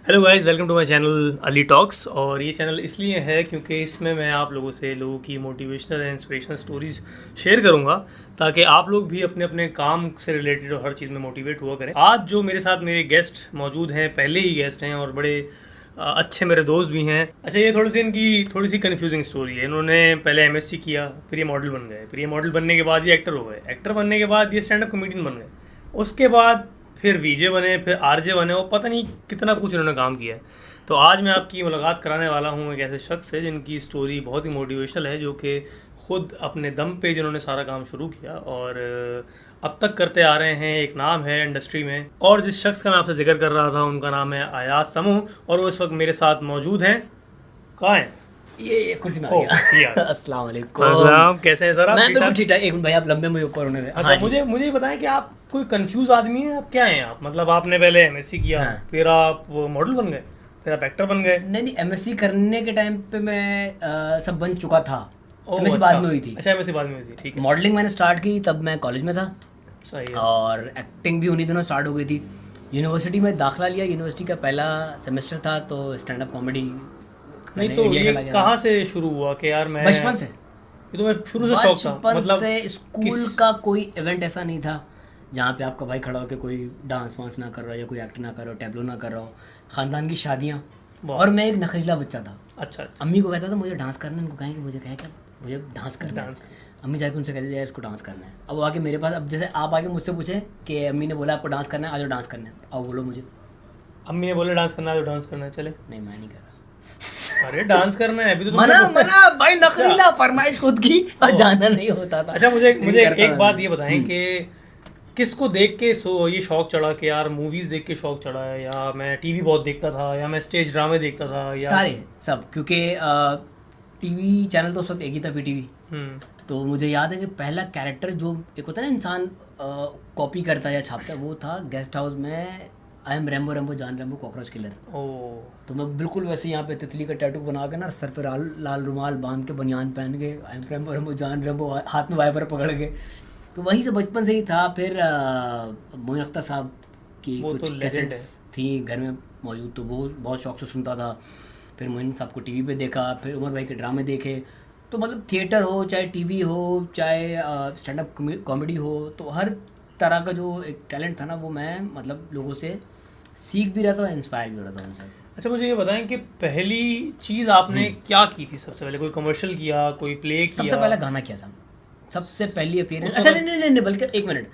Hello guys, welcome to my channel Ali talks. और ये channel इसलिए है क्योंकि इसमें मैं आप लोगों से लोगों की motivational and inspirational stories share करूंगा, ताकि आप लोग भी अपने अपने काम से रिलेटेड और हर चीज़ में मोटिवेट हुआ करें। आज जो मेरे साथ मेरे गेस्ट मौजूद हैं, पहले ही गेस्ट हैं और बड़े अच्छे मेरे दोस्त भी हैं। अच्छा, ये इनकी थोड़ी सी कन्फ्यूजिंग स्टोरी है। इन्होंने पहले एमएससी किया, फिर ये मॉडल बन गए, फिर ये मॉडल बनने के बाद ये एक्टर हो गए, एक्टर बनने के बाद ये स्टैंड अप कॉमेडियन बन गए, उसके बाद फिर वीजे बने, फिर आरजे बने, और पता नहीं कितना कुछ इन्होंने काम किया है। तो आज मैं आपकी मुलाकात कराने वाला हूँ एक ऐसे शख्स से जिनकी स्टोरी बहुत ही मोटिवेशनल है, जो कि खुद अपने दम पे जिन्होंने सारा काम शुरू किया और अब तक करते आ रहे हैं। एक नाम है इंडस्ट्री में, और जिस शख्स का मैं आपसे जिक्र कर रहा था उनका नाम है अयाज समूह, और वो इस वक्त मेरे साथ मौजूद हैं। कहाँ हैं? ये कुर्सी में आ ओह गया। यार, अस्सलाम वालेकुम। अस्सलाम, कैसे हैं सर आप? मैं ठीक बिल्कुल ठाक? ठीक ठाक। एक मिनट भाई, आप लंबे मुझे ऊपर होने दें। अच्छा, हाँ जी। मुझे ये बताएं कि आप कोई कंफ्यूज आदमी हैं? आप क्या हैं? आप मतलब आपने पहले एमएससी किया, हाँ। फिर आप मॉडल बन गए, फिर आप एक्टर बन गए। नहीं नहीं, एमएससी करने के टाइम पे मैं सब बन चुका था। ओह एमएससी अच्छा, बाद में हुई थी। अच्छा एमएससी बाद में हुई थी, ठीक है। मॉडलिंग मैंने स्टार्ट की तब मैं कॉलेज में था, सही है। और एक्टिंग भी उन्हीं दिनों स्टार्ट हो गई थी। यूनिवर्सिटी में दाखिला लिया, यूनिवर्सिटी का पहला सेमेस्टर था, तो स्टैंड अप कॉमेडी नहीं मैंने तो इंडिया ये चला गया कहाँ था। से शुरू हुआ कि यार मैं, बचपन से, ये तो मैं शुरू से शौक था बचपन मतलब से स्कूल किस, का कोई इवेंट ऐसा नहीं था जहाँ पे आपका भाई खड़ा होकर कोई डांस वांस ना कर रहा हो, या कोई एक्ट ना कर रहा हो, टैबलो ना कर रहा हो। ख़ानदान की शादियाँ, वाह। और मैं एक नखरीला बच्चा था। अच्छा अच्छा, अम्मी को कहता था मुझे डांस करना है, उनको कहें कि मुझे कहे क्या, मुझे डांस करना है। डांस। अम्मी जाके उनसे कहती थी यार इसको डांस करना है। अब वो आके मेरे पास, अब जैसे आप आके मुझसे पूछें कि अम्मी ने बोला आपको डांस करना है, आज डांस करना है, अब बोलो मुझे। अम्मी ने बोले डांस करना है तो डांस करना है, चले। नहीं, मैं नहीं कर रहा। अरे डांस करना है, अभी तो मना तुमने मना भाई, नखरीला, फरमाइश खुद की, और जाना नहीं होता था। अच्छा, मुझे लेकिन मुझे करता एक था बात मैं। ये बताएं कि किसको देख के ये शौक चढ़ा कि यार मूवीज देख के शौक चढ़ा है, या मैं टीवी बहुत देखता था, या मैं स्टेज ड्रामे देखता था, या सारे सब, क्योंकि टीवी चैनल तो उस वक्त एक ही था, पीटीवी। हम्म। तो मुझे याद है कि पहला कैरेक्टर जो एक होता है ना, इंसान कॉपी करता है या छापता है, वो था गेस्ट हाउस में आई एम रेम्बो रेम्बो जान रेम्बो कॉकरोच किलर। ओ, तो मैं बिल्कुल वैसे यहाँ पे तितली का टैटू बना के ना, सर पे लाल लाल रुमाल बांध के, बनियान पहन के, आई एम रेम्बो रेम्बो जान रेम्बो, हाथ में वाइपर पकड़ के। तो वहीं से बचपन से ही था। फिर मोइन अख्तर साहब की वो तो कुछ लेजेंड कैसेट्स है। थी घर में मौजूद, तो वो बहुत शौक से सुनता था। फिर मोइन साहब को टीवी पे देखा, फिर उमर भाई के ड्रामे देखे। तो मतलब थिएटर हो, चाहे टीवी हो, चाहे स्टैंड अप कॉमेडी हो, तो हर तरह का जो एक टैलेंट था ना, वो मैं मतलब लोगों से सीख भी रहा था, इंस्पायर भी हो रहा था उनसे। अच्छा, मुझे ये बताएं कि पहली चीज़ आपने क्या की थी सबसे पहले? कोई कमर्शियल किया, कोई प्ले सबसे किया? पहला गाना किया था, सबसे पहली अपीयरेंस। उस अच्छा, नहीं वक्त नहीं नहीं नहीं, बल्कि एक मिनट,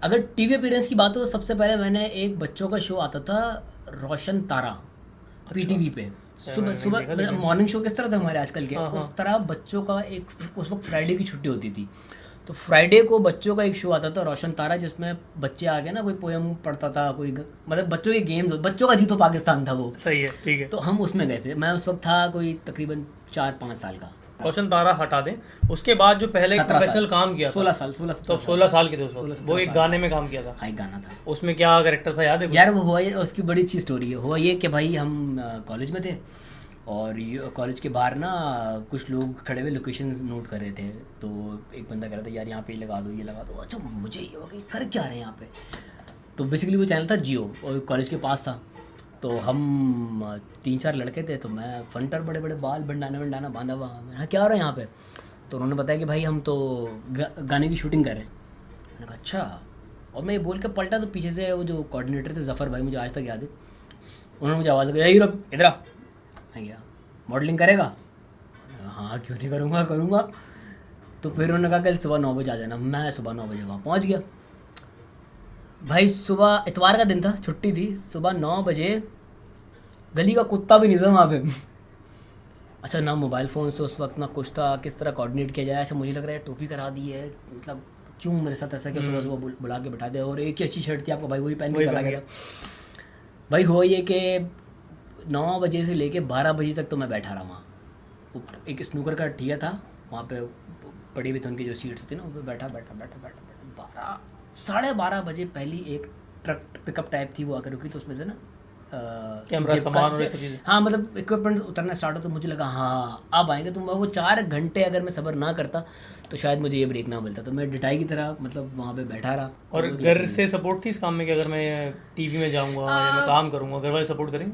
अगर टीवी अपीयरेंस की बात हो तो सबसे पहले मैंने एक बच्चों का शो आता था, रोशन तारा, पीटीवी पे। सुबह मैंने देखा सुबह लेकिन। मॉर्निंग शो किस तरह थे हमारे आजकल के, हाँ उस हाँ। तरह बच्चों का एक, उस वक्त फ्राइडे की छुट्टी होती थी, तो फ्राइडे को बच्चों का एक शो आता था रोशन तारा, जिसमें बच्चे आ गए ना, कोई पोएम पढ़ता था, कोई मतलब बच्चों के गेम्स, बच्चों का जीतो पाकिस्तान था वो। सही है, ठीक है। तो हम उसमें गए थे। मैं उस वक्त था कोई तकरीबन 4-5 साल का। रोशन तारा हटा दें, उसके बाद जो पहले 17 प्रोफेशनल साल, काम किया था, 16 साल, 16 तो 17 16 साल के थे उस 16 वक्त, वो 17 एक साल गाने में काम किया था। हाई गाना था उसमें क्या कैरेक्टर था, याद है कुछ? यार। वो हुआ ये, उसकी बड़ी अच्छी स्टोरी है। हुआ ये कि भाई हम कॉलेज में थे, और कॉलेज के बाहर ना कुछ लोग खड़े हुए लोकेशंस नोट कर रहे थे। तो एक बंदा कह रहा था यार यहाँ पे ये लगा दो, ये लगा दो। अच्छा, मुझे ये हो गई, कर क्या रहे हैं यहाँ पे। तो बेसिकली वो चैनल था जियो, और कॉलेज के पास था। तो हम 3-4 लड़के थे, तो मैं फंटर, बड़े बड़े बाल, बंडाना वंडाना बांधा हुआ। मैंने कहा क्या हो रहा है यहाँ पे? तो उन्होंने बताया कि भाई हम तो गाने की शूटिंग कर रहे हैं। मैंने कहा अच्छा। और मैं ये बोल के पलटा, तो पीछे से वो जो कोऑर्डिनेटर थे जफ़र भाई, मुझे आज तक याद है, उन्होंने मुझे आवाज़ दी, यही रुक, इधर आ। मैं गया, मॉडलिंग करेगा? हाँ, क्यों नहीं करूँगा, करूँगा। तो फिर उन्होंने कहा कल सुबह 9 बजे आ जाना। मैं सुबह 9 बजे वहाँ पहुँच गया। भाई सुबह, इतवार का दिन था, छुट्टी थी, सुबह 9 बजे, गली का कुत्ता भी नहीं था वहाँ पे। अच्छा, ना मोबाइल फ़ोन से उस वक्त, ना कुछ था, किस तरह कोऑर्डिनेट किया जाए। अच्छा, मुझे लग रहा है टोपी करा दी है, मतलब क्यों मेरे साथ ऐसा, क्या सुबह सुबह बुला के बैठा दिया। और एक ही अच्छी शर्ट थी आपका भाई, वही पहन के चला गया। भाई हुआ ये कि 9 बजे से लेके 12 बजे तक तो मैं बैठा रहा वहाँ। एक स्नूकर का ठिया था वहाँ पे, पड़ी हुई थी उनकी जो सीट्स होती ना, वो बैठा बैठा बैठा बैठा बैठा 12-12:30 बजे पहली एक ट्रक पिकअप टाइप थी, वो आकर रुकी। तो उसमें से ना कैमरा, सामान और ये सब चीज़ें। हाँ, मतलब इक्विपमेंट उतरना स्टार्ट हो। तो मुझे लगा हाँ अब आएंगे। तो मैं वो 4 घंटे अगर मैं सब्र ना करता तो शायद मुझे ये ब्रेक ना मिलता। तो मैं डिटाई की तरह मतलब वहाँ पे बैठा रहा। और घर से सपोर्ट थी इस काम में कि अगर मैं टीवी में जाऊंगा या मैं काम करूंगा, घर वाले सपोर्ट करेंगे?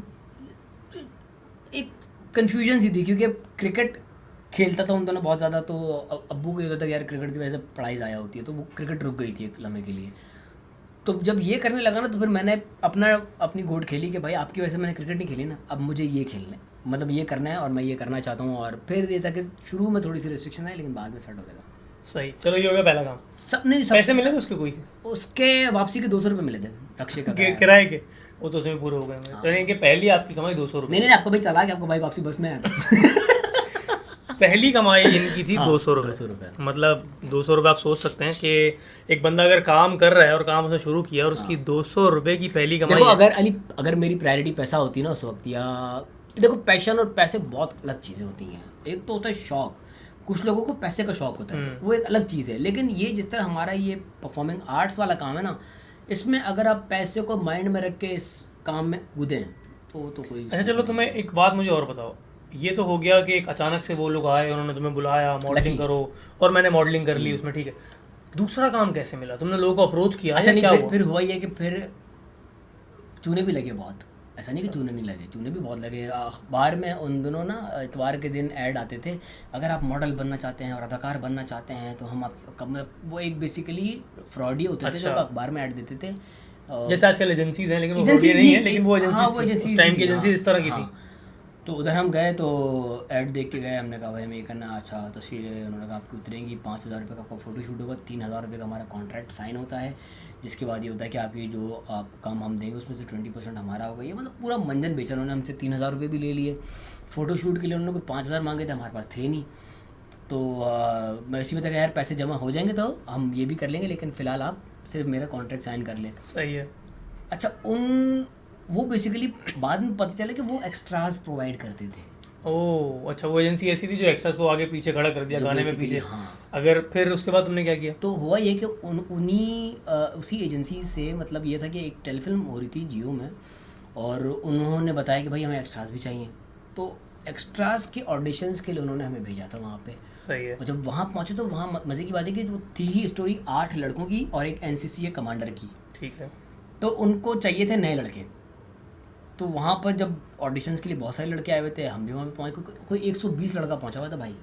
एक कन्फ्यूजन सी थी, क्योंकि क्रिकेट खेलता था उन दोनों बहुत ज़्यादा, तो अब्बू को ये होता था कि यार क्रिकेट की वजह से पढ़ाई ज़ाया होती है, तो वो क्रिकेट रुक गई थी एक लम्हे के लिए। तो जब ये करने लगा ना, तो फिर मैंने अपनी गोट खेली कि भाई आपकी वजह से मैंने क्रिकेट नहीं खेली ना, अब मुझे ये खेलना है, मतलब ये करना है और मैं ये करना चाहता हूँ। और फिर ये था कि शुरू में थोड़ी सी रिस्ट्रिक्शन है, लेकिन बाद में सेट हो गया था। सही, चलो ये हो गया पहला काम। सब नहीं, पैसे मिले थे उसके कोई? उसके वापसी के 200 रुपये मिले थे, रक्षे का किराए के, वो तो उसमें पूरे हो गए होंगे। तो यानी कि पहली आपकी कमाई 200 रुपये। नहीं, आपको भाई चला कि आपको भाई वापसी बस में आया था। पहली कमाई इनकी थी 200 रुपये। 200 रुपये, मतलब 200 रुपये आप सोच सकते हैं कि एक बंदा अगर काम कर रहा है और काम उसने शुरू किया और उसकी 200 रुपये की पहली कमाई। देखो अगर मेरी प्रायोरिटी पैसा होती ना उस वक्त, या देखो पैशन और पैसे बहुत अलग चीज़ें होती हैं। एक तो होता है शौक, कुछ लोगों को पैसे का शौक होता है, वो एक अलग चीज़ है। लेकिन ये जिस तरह हमारा ये परफॉर्मिंग आर्ट्स वाला काम है ना, इसमें अगर आप पैसे को माइंड में रख के इस काम में कूदें तो कोई। अच्छा चलो, तुम्हें एक बात मुझे और बताओ। ये तो हो गया कि एक अचानक से वो लोग आए, उन्होंने तुम्हें बुलाया मॉडलिंग करो, और मैंने मॉडलिंग कर ली उसमें, ठीक है। दूसरा काम कैसे मिला? तुमने लोगों को अप्रोच किया? ऐसा नहीं, क्या फिर हुआ ये कि फिर चूने भी लगे बहुत। ऐसा नहीं कि चूने नहीं लगे, चूने भी बहुत लगे। अखबार में उन दिनों ना इतवार के दिन ऐड आते थे, अगर आप मॉडल बनना चाहते हैं और अदाकार बनना चाहते हैं तो हम आप वो एक बेसिकली फ्रॉडी होते थे जो अखबार में ऐड देते थे। जैसे आजकल एजेंसीज हैं, लेकिन वो नहीं है, लेकिन वो एजेंसीज उस टाइम की एजेंसी इस तरह की थी। तो उधर हम गए तो ऐड देख के गए, हमने कहा भाई हमें ये करना। अच्छा तस्वीरें, उन्होंने कहा आपकी उतरेंगी 5,000 रुपये का आपका फ़ोटोशूट होगा, 3,000 रुपये का हमारा कॉन्ट्रैक्ट साइन होता है, जिसके बाद ये होता है कि आपकी जो आप काम हम देंगे उसमें से 20% हमारा होगा। ये मतलब पूरा मंजन बेचा। उन्होंने हमसे 3,000 रुपये भी ले लिए। फ़ोटोशूट के लिए उन्होंने कोई 5,000 मांगे थे, हमारे पास थे नहीं। तो मैं इसी में था कि यार पैसे जमा हो जाएंगे तो हम ये भी कर लेंगे, लेकिन फ़िलहाल आप सिर्फ मेरा कॉन्ट्रैक्ट साइन कर लें। सही है। अच्छा, वो बेसिकली बाद में पता चला कि वो एक्स्ट्रास प्रोवाइड करते थे। ओह अच्छा, वो एजेंसी ऐसी थी जो एक्स्ट्रास को आगे पीछे खड़ा कर दिया गाने में पीछे। हाँ। अगर फिर उसके बाद तुमने क्या किया? तो हुआ ये कि उसी एजेंसी से मतलब ये था कि एक टेलीफिल्म हो रही थी जियो में, और उन्होंने बताया कि भाई हमें एक्स्ट्रास भी चाहिए। तो एक्स्ट्रास के ऑडिशंस के लिए उन्होंने हमें भेजा था वहाँ पे। सही है। और जब वहाँ पहुँचे तो वहाँ मज़े की बात है कि वो थी ही स्टोरी 8 लड़कों की और एक NCC कमांडर की। ठीक है। तो उनको चाहिए थे नए लड़के। तो वहाँ पर जब ऑडिशंस के लिए बहुत सारे लड़के आए हुए थे, हम भी वहाँ पे पहुँचे। कोई 120 लड़का पहुँचा हुआ था भाई।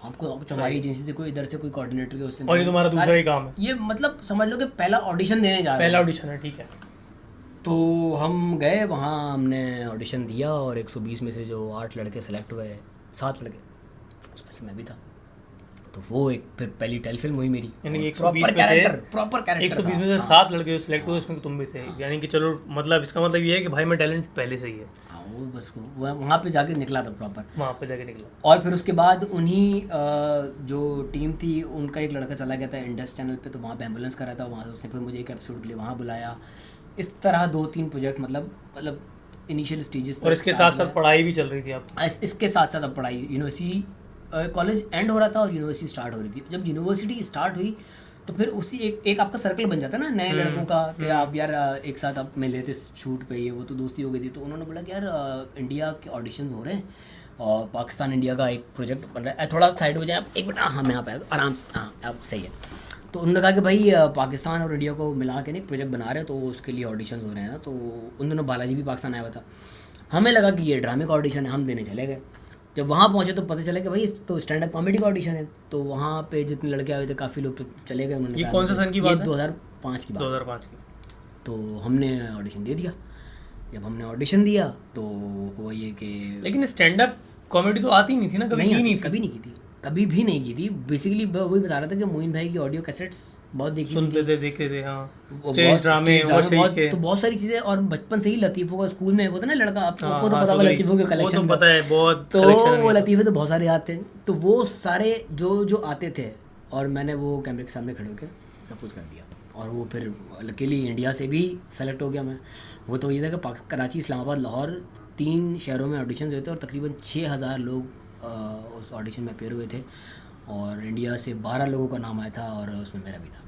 हमको हमारी एजेंसी से कोई इधर से कोई कोऑर्डिनेटर के उससे। और ये तुम्हारा दूसरा ही काम है? ये मतलब समझ लो कि पहला ऑडिशन देने जा रहे हैं। पहला ऑडिशन है, ठीक है। तो हम गए वहाँ, हमने ऑडिशन दिया और 120 में से जो 8 लड़के सेलेक्ट हुए, 7 लड़के, उसमें से मैं भी था। तो वो एक फिर पहली टेलीफिल्म हुई मेरी। यानी 120 में से प्रॉपर कैरेक्टर 120 में से 7 लड़के सेलेक्ट हुए, उसमें तुम भी थे। यानी कि चलो, मतलब इसका मतलब ये है कि भाई मैं टैलेंट पहले से ही है। हाँ, वो बस वहाँ पे जाके निकला था प्रॉपर। वहाँ पे जाके निकला। और फिर उसके बाद उन्हीं जो टीम थी उनका एक लड़का चला गया था इंडस चैनल पे, तो वहाँ पे एम्बुलेंस कर रहा था। वहाँ से उसने फिर मुझे एक एपिसोड के लिए वहाँ बुलाया। इस तरह 2-3 प्रोजेक्ट मतलब इनिशियल स्टेजेस। और इसके साथ साथ पढ़ाई भी चल रही थी आप? इसके साथ साथ अब पढ़ाई, यूनिवर्सिटी, कॉलेज एंड हो रहा था और यूनिवर्सिटी स्टार्ट हो रही थी। जब यूनिवर्सिटी स्टार्ट हुई तो फिर उसी एक आपका सर्कल बन जाता है ना नए लड़कों का, कि आप यार एक साथ आप मिले थे शूट पे, ये वो, तो दोस्ती हो गई थी। तो उन्होंने बोला कि यार इंडिया के ऑडिशंस हो रहे हैं और पाकिस्तान इंडिया का एक प्रोजेक्ट बन रहा है, थोड़ा साइड हो जाए आप एक मिनट। हाँ, मैं यहाँ पे आराम से, हाँ आप सही है। तो उन्होंने कहा कि भाई पाकिस्तान और इंडिया को मिला के नहीं प्रोजेक्ट बना रहे हैं, तो उसके लिए ऑडिशंस हो रहे हैं ना। तो उन दोनों बालाजी भी पाकिस्तान आया हुआ था। हमें लगा कि ये ड्रामे का ऑडिशन है, हम देने चले गए। जब वहाँ पहुँचे तो पता चला कि भाई तो स्टैंड अप कॉमेडी का ऑडिशन है। तो वहाँ पे जितने लड़के आए थे काफ़ी लोग तो चले गए। उन्होंने ये कौन सा सन की बात है? 2005 की बात। 2005 की। तो हमने ऑडिशन दे दिया। जब हमने ऑडिशन दिया तो हुआ ये कि, लेकिन स्टैंड अप कॉमेडी तो आती नहीं थी ना, कभी नहीं कभी नहीं की थी, कभी भी नहीं की थी। बेसिकली वही बता रहा था कि मोइन भाई की ऑडियो कैसेट्स बहुत देखी, सुनते थे, देखते थे। हाँ, स्टेज ड्रामे और सही तो बहुत सारी चीज़ें। और बचपन से ही लतीफ़ों का स्कूल में होता ना लड़का, आपको तो पता होगा लतीफ़ों के कलेक्शन, वो तो पता है बहुत। तो वो लतीफ़े तो बहुत सारे आते हैं। तो वो सारे जो आते थे और मैंने वो कैमरे के सामने खड़े होकर सब कुछ कर दिया। और वो फिर लकीली इंडिया से भी सेलेक्ट हो गया मैं। वो तो ये था कि कराची, इस्लामाबाद, लाहौर, 3 शहरों में ऑडिशन हुए थे और तकरीबन 6,000 लोग उस ऑडिशन में अपेयर हुए थे और इंडिया से 12 लोगों का नाम आया था और उसमें मेरा भी था।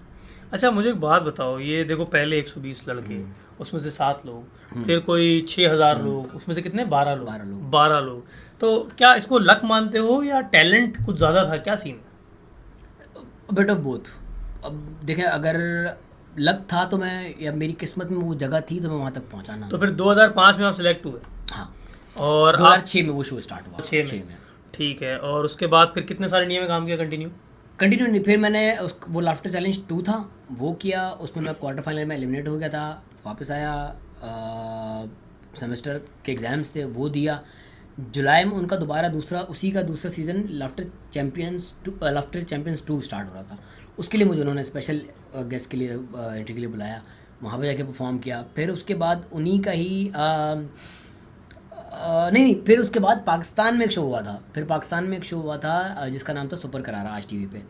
अच्छा मुझे एक बात बताओ, ये देखो पहले 120 लड़के, उसमें से 7 लोग, फिर कोई 6,000 लोग, उसमें से कितने? 12 लोग। 12 लोग। तो क्या इसको लक मानते हो या टैलेंट कुछ ज़्यादा था, क्या सीन? Bit of both. अब देखें, अगर लक था तो मैं, या मेरी किस्मत में वो जगह थी तो मैं वहाँ तक पहुँचा ना। तो फिर 2005 में आप सिलेक्ट हुए? हाँ, और 2006 में वो शो स्टार्ट हुआ। 6 में, ठीक है। और उसके बाद फिर कितने साल इंडिया में काम किया कंटिन्यू? नहीं, फिर मैंने वो लाफ्टर चैलेंज 2 था वो किया, उसमें मैं क्वार्टर फाइनल में एलिमिनेट हो गया था, वापस आया, सेमेस्टर के एग्ज़ाम्स थे वो दिया। जुलाई में उनका दोबारा उसी का दूसरा सीज़न लाफ्टर चैम्पियंस 2 स्टार्ट हो रहा था, उसके लिए मुझे उन्होंने स्पेशल गेस्ट के लिए एंट्री के लिए बुलाया, वहाँ पे जाके परफॉर्म किया। फिर उसके बाद उन्हीं का ही नहीं, फिर उसके बाद पाकिस्तान में एक शो हुआ था, जिसका नाम था सुपर करारा, आज टीवी पे।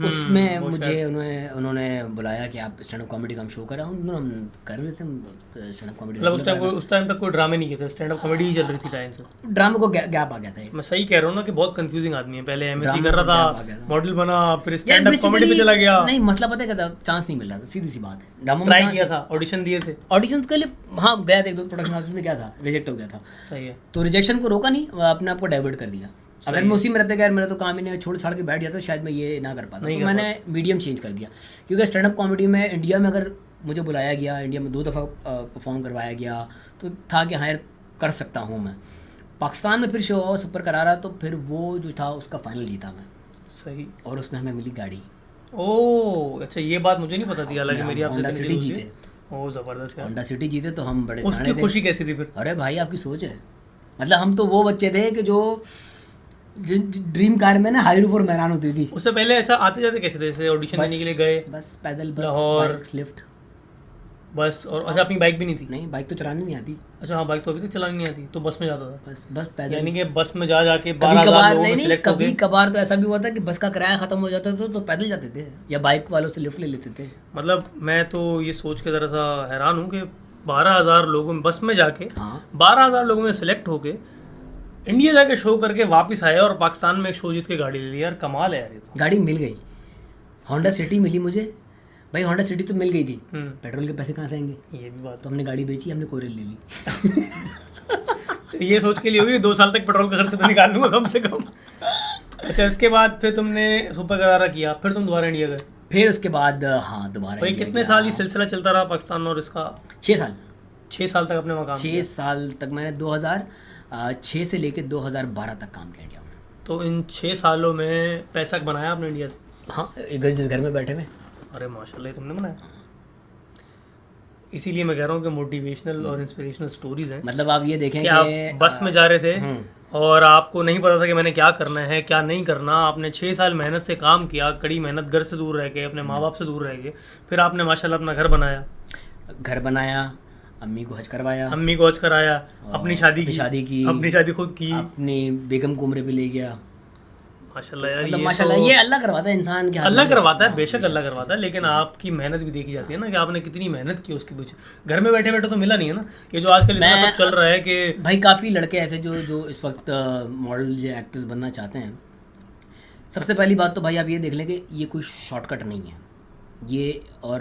उसमें मुझे उन्होंने बुलाया कि आप स्टैंड अप कॉमेडी का हम शो करा, हम कर रहे थे स्टैंड अप कॉमेडी। मतलब उस टाइम तक कोई ड्रामे नहीं किए थे, स्टैंड अप कॉमेडी ही चल रही थी टाइम से। ड्रामे को गैप आ गया था। मैं सही कह रहा हूँ ना कि बहुत कंफ्यूजिंग आदमी है, पहले एमएससी कर रहा था, मॉडल बना, फिर स्टैंड अप कॉमेडी पे चला गया। नहीं, मसला पता है क्या था, चांस नहीं मिल रहा था, सीधी सी बात है। ड्रामा ट्राई किया था, ऑडिशन दिए थे, ऑडिशन के लिए हाँ गया था, 1-2 प्रोडक्शन हाउस में गया था, रिजेक्ट हो गया था। सही है। तो रिजेक्शन को रोका नहीं, अपने आप को डाइवर्ट कर दिया। अगर मैं उसी में रहता, यार मेरा तो काम ही नहीं, छोड़ छाड़ के बैठ जाता तो शायद मैं ये ना कर पाता। तो मैंने मीडियम चेंज कर दिया, क्योंकि स्टैंड अप कॉमेडी में इंडिया में अगर मुझे बुलाया गया, इंडिया में 2 दफ़ा परफॉर्म करवाया गया, तो था कि हाँ यार कर सकता हूँ मैं। पाकिस्तान में फिर शो हुआ सुपर करारा, तो फिर वो जो था उसका फाइनल जीता मैं। सही। और उसमें हमें मिली गाड़ी। ओह अच्छा, ये बात मुझे नहीं पता थी, हालांकि मेरी आपसे होंडा सिटी जीते। ओह ज़बरदस्त यार, होंडा सिटी जीते तो हम बड़े उसकी खुशी कैसी थी फिर? अरे भाई आपकी सोच है, मतलब हम तो वो बच्चे थे कि जो ड्रीम कार में ना हाई रूफ और मैरान होती थी। उससे पहले अच्छा आते जाते कैसे थे? जैसे ऑडिशन देने के लिए गए, बस पैदल, बस लाहौर, लिफ्ट, बस। और अच्छा अपनी बाइक भी नहीं थी? नहीं, बाइक तो चलानी नहीं आती। अच्छा हाँ, बाइक तो अभी तक चलानी नहीं आती, तो बस में जाता था? बस पैदल। यानी कि बस में जा जाके 12,000 लोगों में सिलेक्ट हो गए। कभी कभार तो ऐसा भी हुआ था कि बस का किराया खत्म हो जाता था तो पैदल जाते थे, या बाइक वालों से लिफ्ट ले लेते थे। मतलब मैं तो ये सोच के ज़रा सा हैरान हूँ कि 12,000 लोगों में बस में जाके 12,000 लोगों में सिलेक्ट होके इंडिया जाके शो करके वापस आया, और पाकिस्तान में एक शो जीत के गाड़ी ले ली। यार कमाल है यार ये तो। गाड़ी मिल गई, होंडा सिटी मिली मुझे भाई। होंडा सिटी तो मिल गई थी, पेट्रोल के पैसे कहाँ से आएंगे? ये भी बात। तो हमने गाड़ी बेची, हमने कोरेल ले ली। तो ये सोच के लिए होगी 2 साल तक पेट्रोल का खर्च तो निकाल लूँगा कम से कम। अच्छा, इसके बाद फिर तुमने सुपर करारा किया, फिर तुम दोबारा इंडिया गए? फिर उसके बाद हाँ दोबारा। भाई कितने साल ये सिलसिला चलता रहा पाकिस्तान और इसका? 6 साल। 6 साल तक अपने वहाँ काम 6 साल तक मैंने 2006 से लेके 2012 तक काम किया इंडिया में। तो इन 6 सालों में पैसा बनाया आपने इंडिया से? हाँ, जिस घर में बैठे में। अरे माशाल्लाह, ये तुमने बनाया। इसीलिए मैं कह रहा हूँ कि मोटिवेशनल और इंस्पिरेशनल स्टोरीज हैं। मतलब आप ये देखें कि आप बस में जा रहे थे और आपको नहीं पता था कि मैंने क्या करना है क्या नहीं करना। आपने 6 साल मेहनत से काम किया, कड़ी मेहनत, घर से दूर रह के, अपने माँ बाप से दूर रह के, फिर आपने माशाल्लाह अपना घर बनाया, अम्मी को हज करवाया, अपनी शादी की, अपनी शादी खुद की, अपनी बेगम को उम्रे पे ले गया। माशाल्लाह यार, मतलब माशाल्लाह ये अल्लाह करवाता है इंसान के हाथ में। अल्लाह करवाता है, बेशक अल्लाह करवाता है, लेकिन आपकी मेहनत भी देखी जाती है ना कि आपने कितनी मेहनत की उसके पीछे। घर में बैठे बैठे तो मिला नहीं है ना, ये जो आजकल इतना सब चल रहा है कि भाई काफ़ी लड़के ऐसे जो इस वक्त मॉडल या एक्टर्स बनना चाहते हैं। सबसे पहली बात तो भाई आप ये देख लें कि ये कोई शॉर्टकट नहीं है ये, और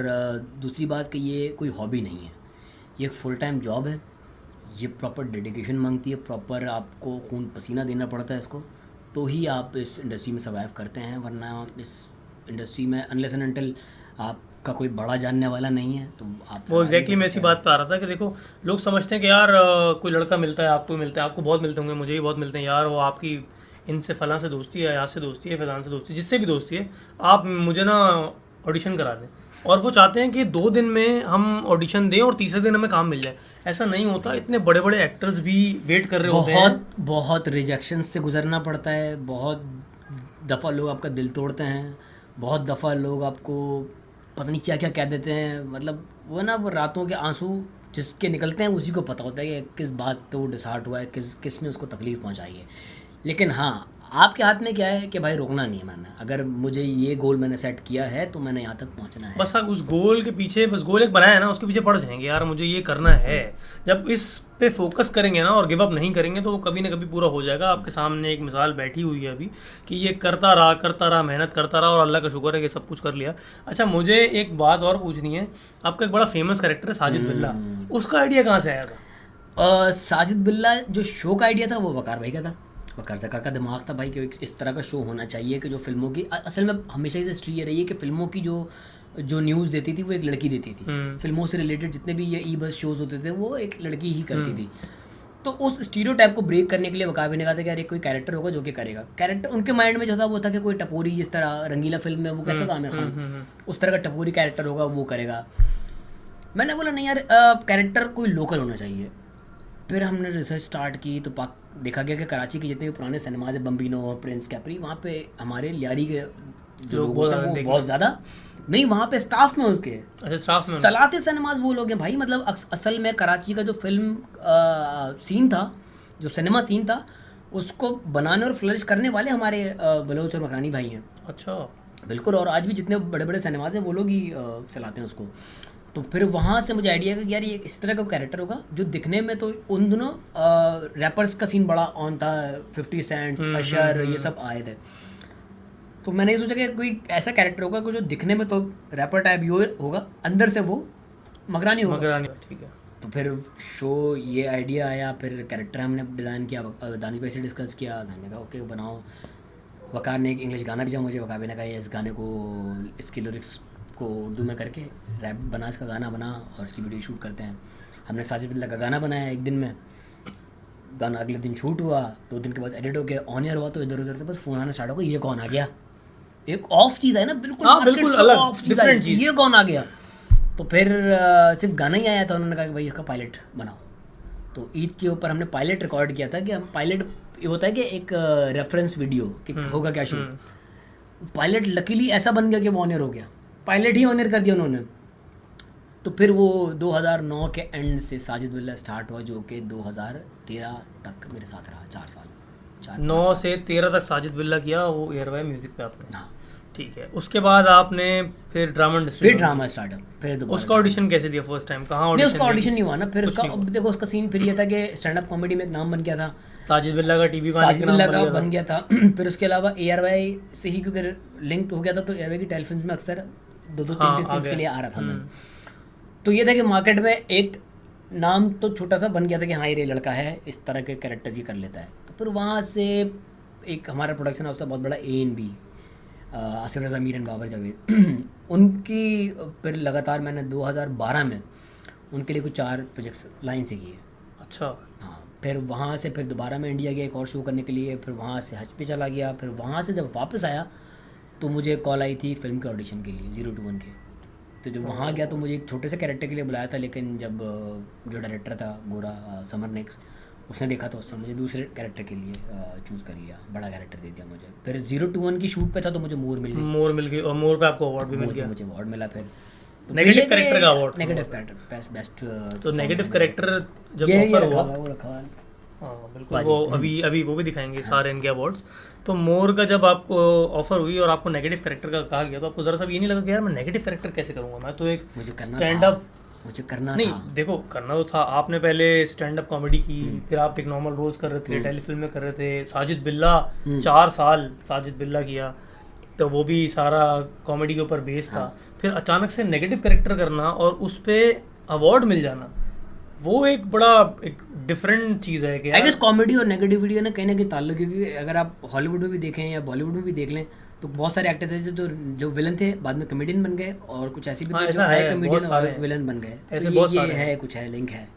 दूसरी बात कि ये कोई हॉबी नहीं है, ये एक फुल टाइम जॉब है। ये प्रॉपर डेडिकेशन मांगती है, प्रॉपर आपको खून पसीना देना पड़ता है इसको, तो ही आप इस इंडस्ट्री में सर्वाइव करते हैं। वरना इस इंडस्ट्री में अनलेस एंड अनटिल आपका कोई बड़ा जानने वाला नहीं है तो आप वो एग्जैक्टली मैं इसी बात पे आ रहा था कि देखो लोग समझते हैं कि यार कोई लड़का मिलता है, आपको बहुत मिलते होंगे, मुझे भी बहुत मिलते हैं यार, वो आपकी इनसे फलां से दोस्ती है, यार से दोस्ती है, फलां से दोस्ती है, जिससे भी दोस्ती है, आप मुझे ना ऑडिशन करा दें। और वो चाहते हैं कि 2 दिन में हम ऑडिशन दें और तीसरे दिन हमें काम मिल जाए। ऐसा नहीं होता, इतने बड़े बड़े एक्टर्स भी वेट कर रहे होते हैं, बहुत रिजेक्शन से गुजरना पड़ता है, बहुत दफ़ा लोग आपका दिल तोड़ते हैं, बहुत दफ़ा लोग आपको पता नहीं क्या क्या कह देते हैं। मतलब वो ना वो रातों के आंसू जिसके निकलते हैं उसी को पता होता है कि किस बात पे वो डिसहार्ट हुआ है, किसने उसको तकलीफ़ पहुंचाई है। लेकिन हाँ, आपके हाथ में क्या है कि भाई रोकना नहीं है मैंने। अगर मुझे ये गोल मैंने सेट किया है तो मैंने यहाँ तक पहुँचना है। बस आप उस गोल के पीछे, बस गोल एक बनाया है ना, उसके पीछे पड़ जाएंगे यार, मुझे ये करना है। जब इस पे फोकस करेंगे ना और गिव अप नहीं करेंगे तो वो कभी ना कभी पूरा हो जाएगा। आपके सामने एक मिसाल बैठी हुई है अभी कि ये करता रहा, मेहनत करता रहा, और अल्लाह का शुक्र है कि सब कुछ कर लिया। अच्छा, मुझे एक बात और पूछनी है, आपका एक बड़ा फेमस कैरेक्टर है साजिद बिल्ला, उसका आइडिया कहाँ से आया था? साजिद बिल्ला जो शो का आइडिया था वो वकार भाई का था। वकार ज़का का दिमाग था भाई कि इस तरह का शो होना चाहिए कि जो फिल्मों की, असल में हमेशा ही हिस्ट्री ये रही है कि फिल्मों की जो न्यूज़ देती थी वो एक लड़की देती थी। फिल्मों से रिलेटेड जितने भी ये ई बस शोज़ होते थे वो एक लड़की ही करती थी। तो उस स्टीरियोटाइप को ब्रेक करने के लिए वकाबी ने कहा था कि यार एक कोई कैरेक्टर होगा जो कि करेगा। कैरेक्टर उनके माइंड में जो था वो था कि कोई टपोरी, जिस तरह रंगीला फिल्म में वो कैसा था आमिर खान, उस तरह का टपोरी कैरेक्टर होगा, वो करेगा। मैंने बोला नहीं यार, कैरेक्टर कोई लोकल होना चाहिए। फिर हमने रिसर्च स्टार्ट की तो देखा गया कि कराची के जितने भी पुराने सिनेमाज है, बम्बिनो, प्रिंस कैपरी, वहाँ पे हमारे लियारी के जो लोग होते हैं वो बहुत ज़्यादा नहीं, वहाँ पे स्टाफ में उनके, अच्छा स्टाफ में चलाते सिनेमाज वो लोग हैं भाई। मतलब असल में कराची का जो फिल्म सीन था, जो सिनेमा सीन था, उसको बनाने और फ्लरिश करने वाले हमारे बलोच और मकरानी भाई हैं। अच्छा बिल्कुल, और आज भी जितने बड़े बड़े सिनेमाज हैं वो लोग ही चलाते हैं उसको। तो फिर वहाँ से मुझे आइडिया कि यार ये इस तरह का कैरेक्टर होगा जो दिखने में, तो उन दोनों रैपर्स का सीन बड़ा ऑन था, 50 सेंट, अशर, ये सब आए थे। तो मैंने ये सोचा कि कोई ऐसा कैरेक्टर होगा जो दिखने में तो रैपर टाइप यो होगा, अंदर से वो मगरानी होगा। ठीक है। तो फिर शो ये आइडिया आया, फिर कैरेक्टर हमने डिज़ाइन किया, दानिश भाई से डिस्कस किया, दानिश ने कहा ओके बनाओ। वकार ने एक इंग्लिश गाना भेजा मुझे, वकार ने कहा इस गाने को, इसके लिरिक्स को उर्दू में करके रैप बना, इसका गाना बना और इसकी वीडियो शूट करते हैं। हमने साजिद बिल्ला का गाना बनाया एक दिन में, गाना अगले दिन शूट हुआ, 2 दिन के बाद एडिट हो गया, ऑन एयर हुआ तो इधर उधर से बस फ़ोन आना स्टार्ट हो गया, ये कौन आ गया। एक ऑफ चीज़ है ना, बिल्कुल अलग ऑफ चीज़, ये कौन आ गया। तो फिर सिर्फ गाना ही आया था, उन्होंने कहा कि भाई इसका पायलट बनाओ। तो ईद के ऊपर हमने पायलट रिकॉर्ड किया था कि हम पायलट, ये होता है कि एक रेफरेंस वीडियो कि होगा क्या शूट। पायलट लकीली ऐसा बन गया कि वो ऑनर हो गया, पायलट ही ऑनर कर दिया उन्होंने। तो फिर वो 2009 के एंड से साजिद बिल्ला स्टार्ट हुआ, जो कि 2013 तक मेरे साथ रहा, 4 साल। 9 से 13 तक साजिद बिल्ला किया वो एयरवाई म्यूजिक पे आपने। हाँ ठीक है। उसके बाद आपने फिर ड्रामा इंडस्ट्री, फिर ड्रामा स्टार्ट, फिर दोबारा उसका ऑडिशन कैसे दिया फर्स्ट टाइम, कहाँ नहीं, ऑडिशन? उसका ऑडिशन नहीं हुआ ना। फिर उसका, अब देखो उसका सीन फिर ये था कि स्टैंड अप कॉमेडी में एक नाम बन गया था, साजिद बिल्ला का टीवी साजिद बिल्ला का बन गया था। फिर उसके अलावा एयरवाई से ही क्योंकि लिंक्ड हो गया था, तो एयरवाई की टेलीफिल्म में अक्सर 2-3 सीन्स के लिए आ रहा था मैं। तो ये था कि मार्केट में एक नाम तो छोटा सा बन गया था कि हाँ ये लड़का है, इस तरह के कैरेक्टर्स ही कर लेता है। तो फिर वहाँ से एक हमारा प्रोडक्शन हाउस था बहुत बड़ा, A&B, आसिफ रज़ा मीर एंड बाबर जावेद, उनकी फिर लगातार मैंने 2012 में उनके लिए कुछ 4 प्रोजेक्ट्स लाइन से किए। अच्छा। हाँ, फिर वहाँ से फिर दोबारा मैं इंडिया गया एक और शो करने के लिए, फिर वहाँ से हज पे चला गया। फिर वहाँ से जब वापस आया तो मुझे कॉल आई थी फिल्म के ऑडिशन के लिए, 0 to 1 के। तो जब वहाँ गया तो मुझे एक छोटे से कैरेक्टर के लिए बुलाया था, लेकिन जब जो डायरेक्टर था गोरा समर नेक्स, उसने देखा तो उसने मुझे दूसरे कैरेक्टर के लिए चूज़ कर लिया, बड़ा कैरेक्टर दे दिया मुझे। फिर 0 to 1 की शूट पे था तो मुझे मोर मिल गई और मोर पे आपको अवार्ड भी मिल गया। मुझे अवार्ड मिला। फिर नेगेटिव कैरेक्टर का अवार्ड, नेगेटिव कैरेक्टर बेस्ट। तो नेगेटिव कैरेक्टर जब ऑफर हुआ, हाँ बिल्कुल, वो अभी वो भी दिखाएंगे सारे इनके अवार्ड्स। तो मोर का जब आपको ऑफर हुई और आपको नेगेटिव कैरेक्टर का कहा गया, तो आपको ज़रा सा ये नहीं लगा कि यार मैं नेगेटिव कैरेक्टर कैसे करूँगा, मैं तो एक स्टैंड अप, मुझे करना नहीं था। देखो करना तो था, आपने पहले स्टैंड अप कॉमेडी की, फिर आप एक नॉर्मल रोल्स कर रहे थे, टेलीफिल्म में कर रहे थे, साजिद बिल्ला 4 साल साजिद बिल्ला किया, तो वो भी सारा कॉमेडी के ऊपर बेस था। फिर अचानक से नेगेटिव कैरेक्टर करना और उस पर अवार्ड मिल जाना, वो एक बड़ा एक डिफरेंट चीज़ है कि आई गेस कॉमेडी और नेगेटिविटी का ना कहीं ताल्लुक, क्योंकि अगर आप हॉलीवुड में भी देखें या बॉलीवुड में भी देख लें तो बहुत सारे एक्टर्स थे जो विलन थे, बाद में कॉमेडियन बन गए, और कुछ ऐसी भी थे जो है कॉमेडियन और विलन बन गए। ऐसे तो बहुत ये सारे है, कुछ है, लिंक है।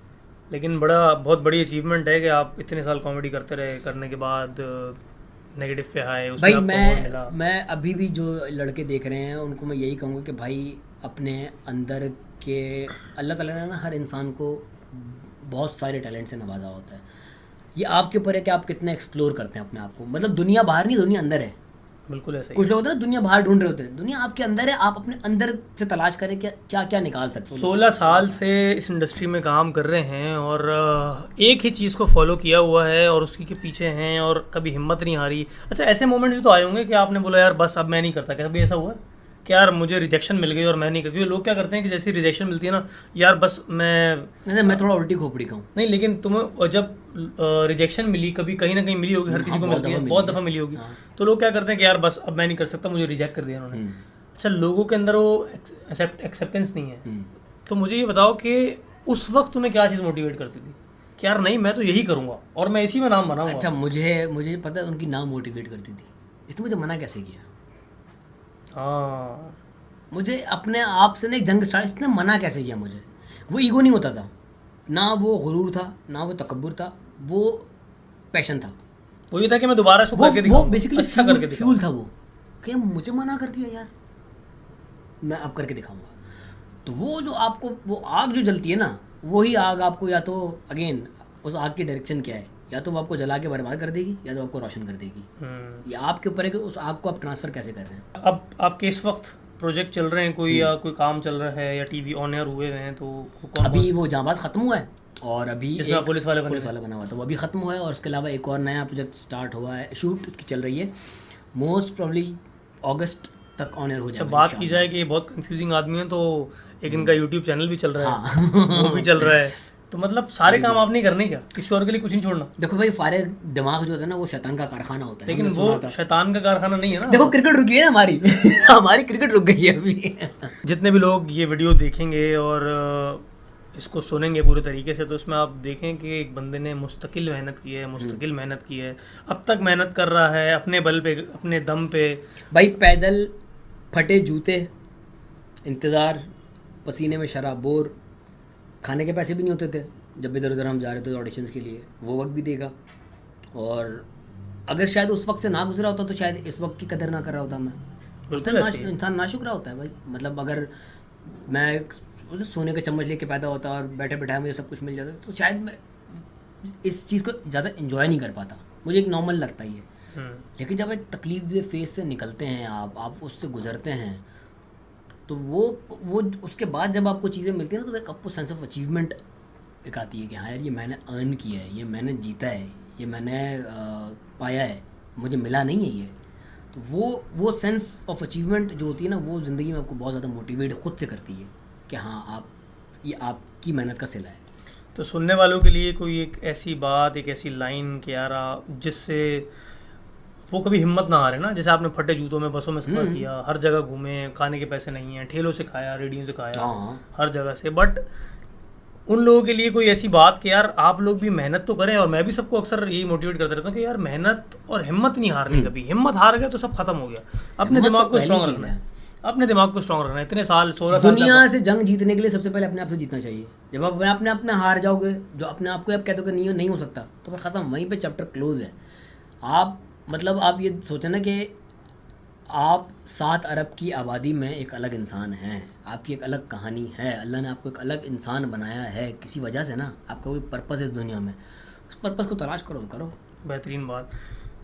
लेकिन बहुत बड़ी अचीवमेंट है कि आप इतने साल कॉमेडी करते रहे, करने के बाद नेगेटिव पे आए, उसमें भाई आपको मिला। मैं अभी भी जो लड़के देख रहे हैं उनको मैं यही कहूँगा कि भाई अपने अंदर के, अल्लाह ताला ने ना हर इंसान को बहुत सारे टैलेंट से नवाजा होता है। ये आपके ऊपर है कि आप कितना एक्सप्लोर करते हैं अपने आप को। मतलब दुनिया बाहर नहीं, दुनिया अंदर है। बिल्कुल ऐसा ही। कुछ लोग होते हैं ना दुनिया बाहर ढूंढ रहे होते हैं, दुनिया आपके अंदर है। आप अपने अंदर से तलाश करें क्या क्या निकाल सकते हो। 16 साल से इस इंडस्ट्री में काम कर रहे हैं और एक ही चीज़ को फॉलो किया हुआ है और उसकी के पीछे हैं और कभी हिम्मत नहीं हारी। अच्छा, ऐसे मोमेंट भी तो आए होंगे कि आपने बोला यार बस अब मैं नहीं करता, क्या कभी ऐसा हुआ कि यार मुझे रिजेक्शन मिल गई और मैं नहीं करती? क्योंकि लोग क्या करते हैं कि जैसे रिजेक्शन मिलती है ना, यार बस मैं थोड़ा उल्टी खोपड़ी का हूँ। नहीं, लेकिन तुम्हें जब रिजेक्शन मिली, कभी कहीं ना कहीं मिली होगी, हर किसी को मिलती है, बहुत दफ़ा मिली होगी। तो लोग क्या करते हैं कि यार बस अब मैं नहीं कर सकता, मुझे रिजेक्ट कर दिया उन्होंने। अच्छा, लोगों के अंदर वो एक्सेप्टेंस नहीं है। तो मुझे ये बताओ कि उस वक्त तुम्हें क्या चीज़ मोटिवेट करती थी कि यार नहीं, मैं तो यही करूँगा और मैं इसी में नाम बनाऊंगा? अच्छा, मुझे पता है उनकी नाम मोटिवेट करती थी, इसने मुझे मना कैसे किया। हाँ, मुझे अपने आप से ना एक जंग स्टार्ट, इसने मना कैसे किया मुझे। वो ईगो नहीं होता था, ना वो गुरूर था, ना वो तकब्बुर था, वो पैशन था, वो ये था कि मैं दोबारा इसको करके वो दिखाऊंगा, बेसिकली अच्छा करके फ्यूल दिखाऊंगा। था वो, कि मुझे मना कर दिया यार, मैं अब करके दिखाऊंगा। तो वो जो आपको वो आग जो जलती है ना, वही आग आपको या तो अगेन उस आग की डायरेक्शन क्या है, या तो वो आपको जला के बर्बाद कर देगी या तो आपको रोशन कर देगी। या आपके ऊपर है कि उस आग को आप ट्रांसफ़र कैसे कर रहे हैं। अब आपके इस वक्त प्रोजेक्ट चल रहे हैं कोई, या कोई काम चल रहा है, या टीवी ऑन एयर हुए हैं, तो कौन अभी वो जांबाज ख़त्म हुआ है, और अभी जिसमें आप पुलिस वाले बने पुलिस वाला बना हुआ था, वो अभी ख़त्म हुआ है। और उसके अलावा एक और नया प्रोजेक्ट स्टार्ट हुआ है, शूट उसकी चल रही है, मोस्ट प्रॉब्ली अगस्त तक ऑन एयर हो अच्छा, जाएगा। बात की जाए कि ये बहुत कंफ्यूजिंग आदमी है, तो एक इनका यूट्यूब चैनल भी चल रहा है, हाँ वो भी चल रहा है, तो मतलब सारे काम आपने करने क्या, किसी और के लिए कुछ नहीं छोड़ना। देखो भाई, फारिग दिमाग जो होता है ना, वो शैतान का कारखाना होता है। लेकिन हमने वो सुना था। शैतान का कारखाना नहीं है ना। देखो क्रिकेट रुकी है ना हमारी हमारी क्रिकेट रुक गई है अभी जितने भी लोग ये वीडियो देखेंगे और इसको सुनेंगे पूरे तरीके से, तो इसमें आप देखें कि एक बंदे ने मुस्तकिल मेहनत की है, मुस्तकिल मेहनत की है, अब तक मेहनत कर रहा है अपने बल पे, अपने दम पे। भाई पैदल, फटे जूते, इंतज़ार, पसीने में शराबोर, खाने के पैसे भी नहीं होते थे जब इधर उधर हम जा रहे थे ऑडिशंस के लिए, वो वक्त भी देखा। और अगर शायद उस वक्त से ना गुजरा होता तो शायद इस वक्त की कदर ना कर रहा होता मैं। बिल्कुल ऐसे ही है। इंसान नाशुक्र होता है भाई। मतलब अगर मैं उसे सोने का चम्मच लेके पैदा होता और बैठे बैठाए मुझे सब कुछ मिल जाता तो शायद मैं इस चीज़ को ज़्यादा इन्जॉय नहीं कर पाता। मुझे एक नॉर्मल लगता ही है। लेकिन जब एक तकलीफ दे फेज से निकलते हैं आप उससे गुजरते हैं, तो वो उसके बाद जब आपको चीज़ें मिलती हैं ना, तो एक आपको सेंस ऑफ अचीवमेंट एक आती है कि हाँ यार, ये मैंने अर्न किया है, ये मैंने जीता है, ये मैंने पाया है, मुझे मिला नहीं है ये। तो वो सेंस ऑफ अचीवमेंट जो होती है ना, वो ज़िंदगी में आपको बहुत ज़्यादा मोटिवेट खुद से करती है कि हाँ ये आपकी मेहनत का सिला है। तो सुनने वालों के लिए कोई एक ऐसी बात, एक ऐसी लाइन कि यार जिससे वो कभी हिम्मत ना हारे ना, जैसे आपने फटे जूतों में बसों में सफ़र किया, हर जगह घूमे, खाने के पैसे नहीं हैं, ठेलों से खाया, रेडियो से खाया, हाँ। हर जगह से, बट उन लोगों के लिए कोई ऐसी बात कि यार आप लोग भी मेहनत तो करें। और मैं भी सबको अक्सर यही मोटिवेट करता रहता हूँ कि यार मेहनत और हिम्मत नहीं हारनी कभी। हिम्मत हार गए तो सब खत्म हो गया। अपने हिम्मत दिमाग तो को पहली स्ट्रॉन्ग चीज़ रखना है। है, अपने दिमाग को स्ट्रॉन्ग रखना है। इतने साल 16 साल दुनिया से जंग जीतने के लिए सबसे पहले अपने आप से जीतना चाहिए। जब आप अपने आप में हार जाओगे, जो अपने आप को आप कह दोगे नहीं हो सकता, तो फिर ख़त्म, वहीं पे चैप्टर क्लोज है। आप मतलब आप ये सोचें ना कि आप 7 अरब की आबादी में एक अलग इंसान हैं, आपकी एक अलग कहानी है, अल्लाह ने आपको एक अलग इंसान बनाया है किसी वजह से ना। आपका कोई पर्पस है इस दुनिया में, उस पर्पस को तलाश करो। बेहतरीन बात।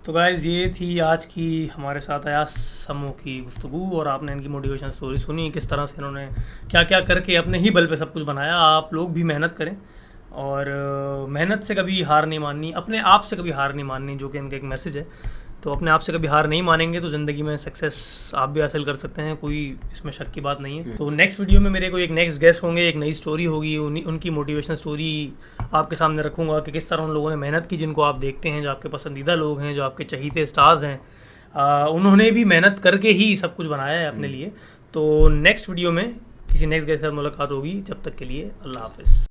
तो गाइज़, ये थी आज की हमारे साथ अयाज समो की गुफ्तगू, और आपने इनकी मोटिवेशन स्टोरी सुनी, किस तरह से इन्होंने क्या क्या करके अपने ही बल पे सब कुछ बनाया। आप लोग भी मेहनत करें, और मेहनत से कभी हार नहीं माननी, अपने आप से कभी हार नहीं माननी, जो कि इनका एक मैसेज है। तो अपने आप से कभी हार नहीं मानेंगे तो ज़िंदगी में सक्सेस आप भी हासिल कर सकते हैं, कोई इसमें शक की बात नहीं है। तो नेक्स्ट वीडियो में मेरे को एक नेक्स्ट गेस्ट होंगे, एक नई स्टोरी होगी, उनकी मोटिवेशनल स्टोरी आपके सामने रखूँगा कि किस तरह उन लोगों ने मेहनत की, जिनको आप देखते हैं, जो आपके पसंदीदा लोग हैं, जो आपके चहीते स्टार्स हैं, उन्होंने भी मेहनत करके ही सब कुछ बनाया है अपने लिए। तो नेक्स्ट वीडियो में किसी नेक्स्ट गेस्ट के साथ मुलाकात होगी। जब तक के लिए अल्लाह हाफ़िज़।